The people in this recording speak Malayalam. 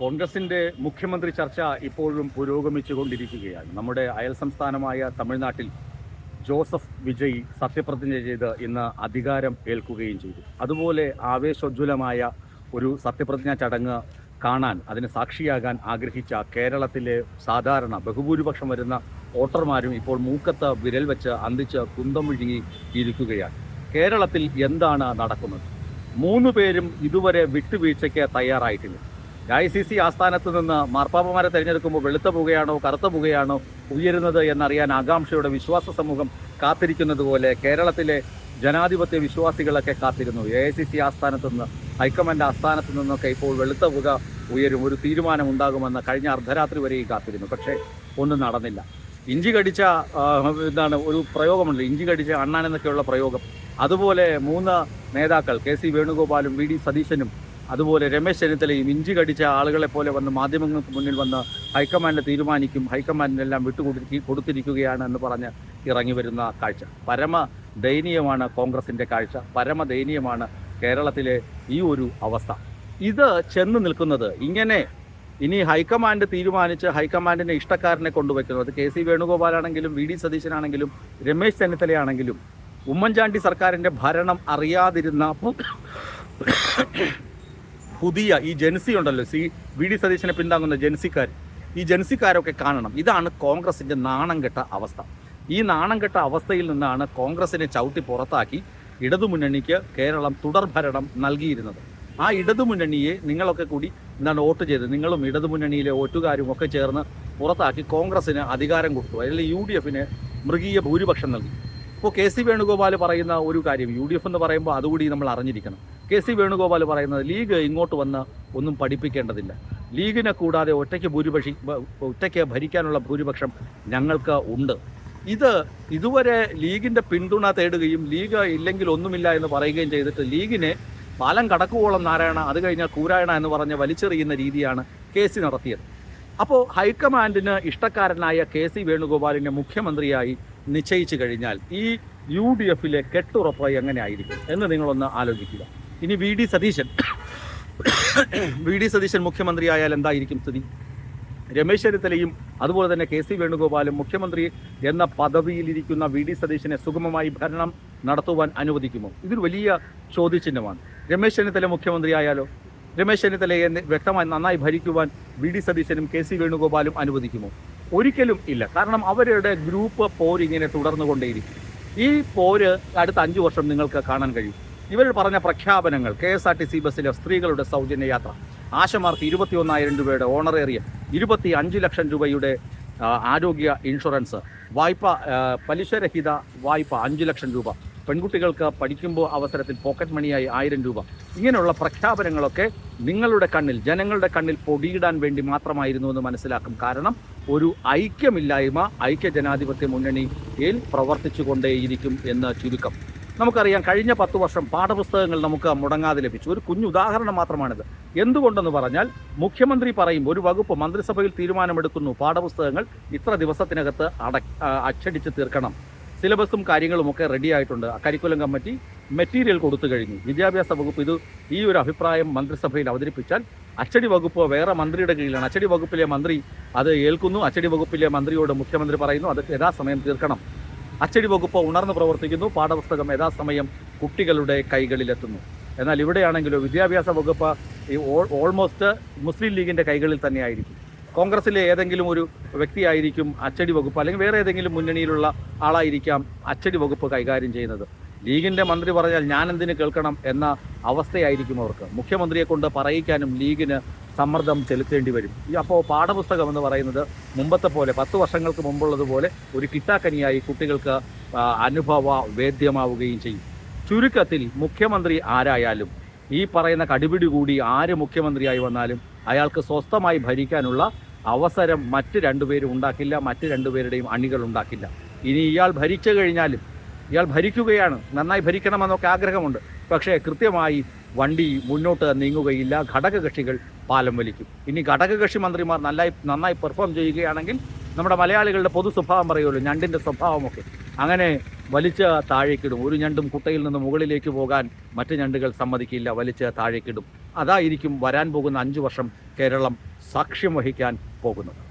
കോൺഗ്രസിന്റെ മുഖ്യമന്ത്രി ചർച്ച ഇപ്പോഴും പുരോഗമിച്ചുകൊണ്ടിരിക്കുകയാണ്. നമ്മുടെ അയൽ സംസ്ഥാനമായ തമിഴ്നാട്ടിൽ ജോസഫ് വിജയ് സത്യപ്രതിജ്ഞ ചെയ്ത് ഇന്ന് അധികാരം ഏൽക്കുകയും ചെയ്തു. അതുപോലെ ആവേശോജ്വലമായ ഒരു സത്യപ്രതിജ്ഞാ ചടങ്ങ് കാണാൻ, അതിന് സാക്ഷിയാകാൻ ആഗ്രഹിച്ച കേരളത്തിലെ സാധാരണ ബഹുഭൂരിപക്ഷം വരുന്ന വോട്ടർമാരും ഇപ്പോൾ മൂക്കത്ത് വിരൽ വെച്ച് അന്തിച്ച് കുന്തം വിഴുങ്ങി ഇരിക്കുകയാണ്. കേരളത്തിൽ എന്താണ് നടക്കുന്നത്? 3 പേരും ഇതുവരെ വിട്ടുവീഴ്ചയ്ക്ക് തയ്യാറായിട്ടില്ല. ICC ആസ്ഥാനത്ത് നിന്ന് മാർപ്പാപ്പമാരെ തിരഞ്ഞെടുക്കുമ്പോൾ വെളുത്ത പുകയാണോ കറുത്ത പുകയാണോ ഉയരുന്നത് എന്നറിയാൻ ആകാംക്ഷയുടെ വിശ്വാസ സമൂഹം കാത്തിരിക്കുന്നത് പോലെ കേരളത്തിലെ ജനാധിപത്യ വിശ്വാസികളൊക്കെ കാത്തിരുന്നു. AICC ആസ്ഥാനത്ത് നിന്ന്, ഹൈക്കമാൻഡ് ആസ്ഥാനത്ത് നിന്നൊക്കെ ഇപ്പോൾ വെളുത്ത പുക ഉയരും, ഒരു തീരുമാനം ഉണ്ടാകുമെന്ന് കഴിഞ്ഞ അർദ്ധരാത്രി വരെയും കാത്തിരുന്നു. പക്ഷേ ഒന്നും നടന്നില്ല. ഇഞ്ചി കടിച്ച ഒരു പ്രയോഗമുണ്ട്, ഇഞ്ചി കടിച്ച അണ്ണാൻ എന്നൊക്കെയുള്ള പ്രയോഗം. അതുപോലെ 3 നേതാക്കൾ KC വേണുഗോപാലും VD സതീശനും അതുപോലെ രമേശ് ചെന്നിത്തലയും ഇഞ്ചി കടിച്ച ആളുകളെ പോലെ വന്ന് മാധ്യമങ്ങൾക്ക് മുന്നിൽ വന്ന് ഹൈക്കമാൻഡ് തീരുമാനിക്കും, ഹൈക്കമാൻഡിനെല്ലാം കൊടുത്തിരിക്കുകയാണ് എന്ന് പറഞ്ഞ് ഇറങ്ങി വരുന്ന കാഴ്ച പരമദയനീയമാണ്. കോൺഗ്രസിൻ്റെ കാഴ്ച പരമദയനീയമാണ്. കേരളത്തിലെ ഈ ഒരു അവസ്ഥ ഇത് ചെന്ന് നിൽക്കുന്നത് ഇങ്ങനെ. ഇനി ഹൈക്കമാൻഡ് തീരുമാനിച്ച് ഹൈക്കമാൻഡിൻ്റെ ഇഷ്ടക്കാരനെ കൊണ്ടുവയ്ക്കുന്നത് KC വേണുഗോപാലാണെങ്കിലും VD സതീശനാണെങ്കിലും രമേശ് ചെന്നിത്തലയാണെങ്കിലും ഉമ്മൻചാണ്ടി സർക്കാരിൻ്റെ ഭരണം അറിയാതിരുന്ന പുതിയ ഈ ജൻസി ഉണ്ടല്ലോ, VD സതീശനെ പിന്താങ്ങുന്ന ജൻസിക്കാർ, ഈ ജൻസിക്കാരൊക്കെ കാണണം. ഇതാണ് കോൺഗ്രസിൻ്റെ നാണം കെട്ട അവസ്ഥ. ഈ നാണം കെട്ട അവസ്ഥയിൽ നിന്നാണ് കോൺഗ്രസിനെ ചവിട്ടി പുറത്താക്കി ഇടതുമുന്നണിക്ക് കേരളം തുടർഭരണം നൽകിയിരുന്നത്. ആ ഇടതുമുന്നണിയെ നിങ്ങളൊക്കെ കൂടി വോട്ട് ചെയ്ത്, നിങ്ങളും ഇടതുമുന്നണിയിലെ വോട്ടുകാരും ഒക്കെ ചേർന്ന് പുറത്താക്കി കോൺഗ്രസിന് അധികാരം കൊടുത്തു. അതിൽ UDFന് മൃഗീയ ഭൂരിപക്ഷം നൽകി. ഇപ്പോൾ KC വേണുഗോപാൽ പറയുന്ന ഒരു കാര്യം, UDF എന്ന് പറയുമ്പോൾ അതുകൂടി നമ്മൾ അറിഞ്ഞിരിക്കണം. KC വേണുഗോപാൽ പറയുന്നത് ലീഗ് ഇങ്ങോട്ട് വന്ന് ഒന്നും പഠിപ്പിക്കേണ്ടതില്ല, ലീഗിനെ കൂടാതെ ഒറ്റയ്ക്ക് ഭരിക്കാനുള്ള ഭൂരിപക്ഷം ഞങ്ങൾക്ക് ഉണ്ട്. ഇതുവരെ ലീഗിൻ്റെ പിന്തുണ തേടുകയും ലീഗ് ഇല്ലെങ്കിൽ ഒന്നുമില്ല എന്ന് പറയുകയും ചെയ്തിട്ട് ലീഗിനെ പാലം കടക്കുവോളം നാരായണ, അത് കഴിഞ്ഞാൽ കൂരായണ എന്ന് പറഞ്ഞ് വലിച്ചെറിയുന്ന രീതിയാണ് KC നടത്തിയത്. അപ്പോൾ ഹൈക്കമാൻഡിന് ഇഷ്ടക്കാരനായ KC വേണുഗോപാലിനെ മുഖ്യമന്ത്രിയായി നിശ്ചയിച്ചു കഴിഞ്ഞാൽ ഈ UDFലെ കെട്ടുറപ്പ് എങ്ങനെ ആയിരിക്കും എന്ന് നിങ്ങളൊന്ന് ആലോചിക്കുക. ഇനി VD സതീശൻ മുഖ്യമന്ത്രിയായാൽ എന്തായിരിക്കും സ്ഥിതി? രമേശ് ചെന്നിത്തലയും അതുപോലെ തന്നെ KC വേണുഗോപാലും മുഖ്യമന്ത്രി എന്ന പദവിയിലിരിക്കുന്ന VD സതീശനെ സുഗമമായി ഭരണം നടത്തുവാൻ അനുവദിക്കുമോ? ഇതൊരു വലിയ ചോദ്യചിഹ്നമാണ്. രമേശ് ചെന്നിത്തല മുഖ്യമന്ത്രിയായാലോ? രമേശ് ചെന്നിത്തലയെ വ്യക്തമായി നന്നായി ഭരിക്കുവാൻ VD സതീശനും KC വേണുഗോപാലും അനുവദിക്കുമോ? ഒരിക്കലും ഇല്ല. കാരണം അവരുടെ ഗ്രൂപ്പ് പോരിങ്ങനെ തുടർന്നുകൊണ്ടേയിരിക്കും. ഈ പോര് അടുത്ത 5 വർഷം നിങ്ങൾക്ക് കാണാൻ കഴിയും. ഇവർ പറഞ്ഞ പ്രഖ്യാപനങ്ങൾ, KSRTC ബസ്സിലെ സ്ത്രീകളുടെ സൗജന്യ യാത്ര, ആശമാർക്ക് 21,000 രൂപയുടെ ഓണറേറിയം, 25 ലക്ഷം രൂപയുടെ ആരോഗ്യ ഇൻഷുറൻസ്, വായ്പ പലിശരഹിത വായ്പ 5 ലക്ഷം രൂപ, പെൺകുട്ടികൾക്ക് പഠിക്കുമ്പോൾ അവസരത്തിൽ പോക്കറ്റ് മണിയായി 1000 രൂപ. ഇങ്ങനെയുള്ള പ്രഖ്യാപനങ്ങളൊക്കെ നിങ്ങളുടെ കണ്ണിൽ, ജനങ്ങളുടെ കണ്ണിൽ പൊടിയിടാൻ വേണ്ടി മാത്രമായിരുന്നു എന്ന് മനസ്സിലാക്കും. കാരണം ഒരു ഐക്യമില്ലായ്മ ഐക്യ ജനാധിപത്യ മുന്നണിയിൽ പ്രവർത്തിച്ചു കൊണ്ടേയിരിക്കും എന്ന് ചുരുക്കം. നമുക്കറിയാം, കഴിഞ്ഞ 10 വർഷം പാഠപുസ്തകങ്ങൾ നമുക്ക് മുടങ്ങാതെ ലഭിച്ചു. ഒരു കുഞ്ഞു ഉദാഹരണം മാത്രമാണിത്. എന്തുകൊണ്ടെന്ന് പറഞ്ഞാൽ, മുഖ്യമന്ത്രി പറയും, ഒരു വകുപ്പ് മന്ത്രിസഭയിൽ തീരുമാനമെടുക്കുന്നു, പാഠപുസ്തകങ്ങൾ ഇത്ര ദിവസത്തിനകത്ത് അച്ചടിച്ച് തീർക്കണം, സിലബസും കാര്യങ്ങളുമൊക്കെ റെഡി ആയിട്ടുണ്ട്, കരിക്കുലം കമ്മിറ്റി മെറ്റീരിയൽ കൊടുത്തു കഴിഞ്ഞു. വിദ്യാഭ്യാസ വകുപ്പ് ഈ ഒരു അഭിപ്രായം മന്ത്രിസഭയിൽ അവതരിപ്പിച്ചാൽ അച്ചടി വകുപ്പ് വേറെ മന്ത്രിയുടെ കീഴിലാണ്. അച്ചടി വകുപ്പിലെ മന്ത്രി അത് ഏൽക്കുന്നു. അച്ചടി വകുപ്പിലെ മന്ത്രിയോട് മുഖ്യമന്ത്രി പറയുന്നു അത് യഥാസമയം തീർക്കണം. അച്ചടി വകുപ്പ് ഉണർന്ന് പ്രവർത്തിക്കുന്നു. പാഠപുസ്തകം യഥാസമയം കുട്ടികളുടെ കൈകളിലെത്തുന്നു. എന്നാൽ ഇവിടെയാണെങ്കിലോ വിദ്യാഭ്യാസ വകുപ്പ് ഓൾമോസ്റ്റ് മുസ്ലിം ലീഗിൻ്റെ കൈകളിൽ തന്നെയായിരിക്കും. കോൺഗ്രസിലെ ഏതെങ്കിലും ഒരു വ്യക്തിയായിരിക്കും അച്ചടി വകുപ്പ്, അല്ലെങ്കിൽ വേറെ ഏതെങ്കിലും മുന്നണിയിലുള്ള ആളായിരിക്കാം അച്ചടി വകുപ്പ് കൈകാര്യം ചെയ്യുന്നത്. ലീഗിൻ്റെ മന്ത്രി പറഞ്ഞാൽ ഞാൻ എന്തിന് കേൾക്കണം എന്ന അവസ്ഥയായിരിക്കും അവർക്ക്. മുഖ്യമന്ത്രിയെ കൊണ്ട് പറയിക്കാനും ലീഗിന് സമ്മർദ്ദം ചെലുത്തേണ്ടി വരും. അപ്പോൾ പാഠപുസ്തകം എന്ന് പറയുന്നത് മുമ്പത്തെ പോലെ 10 വർഷങ്ങൾക്ക് മുമ്പുള്ളതുപോലെ ഒരു കിട്ടാക്കനിയായി കുട്ടികൾക്ക് അനുഭവ വേദ്യമാവുകയും ചെയ്യും. ചുരുക്കത്തിൽ മുഖ്യമന്ത്രി ആരായാലും, ഈ പറയുന്ന കടിപിടി കൂടി ആര് മുഖ്യമന്ത്രിയായി വന്നാലും അയാൾക്ക് സ്വസ്ഥമായി ഭരിക്കാനുള്ള അവസരം മറ്റ് 2 പേരും ഉണ്ടാക്കില്ല, മറ്റ് 2 പേരുടെയും അണികൾ ഉണ്ടാക്കില്ല. ഇനി ഇയാൾ ഭരിച്ചു കഴിഞ്ഞാലും, ഇയാൾ ഭരിക്കുകയാണ്, നന്നായി ഭരിക്കണമെന്നൊക്കെ ആഗ്രഹമുണ്ട്, പക്ഷേ കൃത്യമായി വണ്ടി മുന്നോട്ട് നീങ്ങുകയില്ല. ഘടകകക്ഷികൾ പാലം വലിക്കും. ഇനി ഘടകകക്ഷി മന്ത്രിമാർ നന്നായി പെർഫോം ചെയ്യുകയാണെങ്കിൽ നമ്മുടെ മലയാളികളുടെ പൊതു സ്വഭാവം പറയുമല്ലോ, ഞണ്ടിൻ്റെ സ്വഭാവമൊക്കെ, അങ്ങനെ വലിച്ച് താഴേക്കിടും. ഒരു ഞണ്ടും കുട്ടയിൽ നിന്ന് മുകളിലേക്ക് പോകാൻ മറ്റ് ഞണ്ടുകൾ സമ്മതിക്കില്ല, വലിച്ച് താഴേക്കിടും. അതായിരിക്കും വരാൻ പോകുന്ന 5 വർഷം കേരളം സാക്ഷ്യം വഹിക്കാൻ പോകുന്നത്.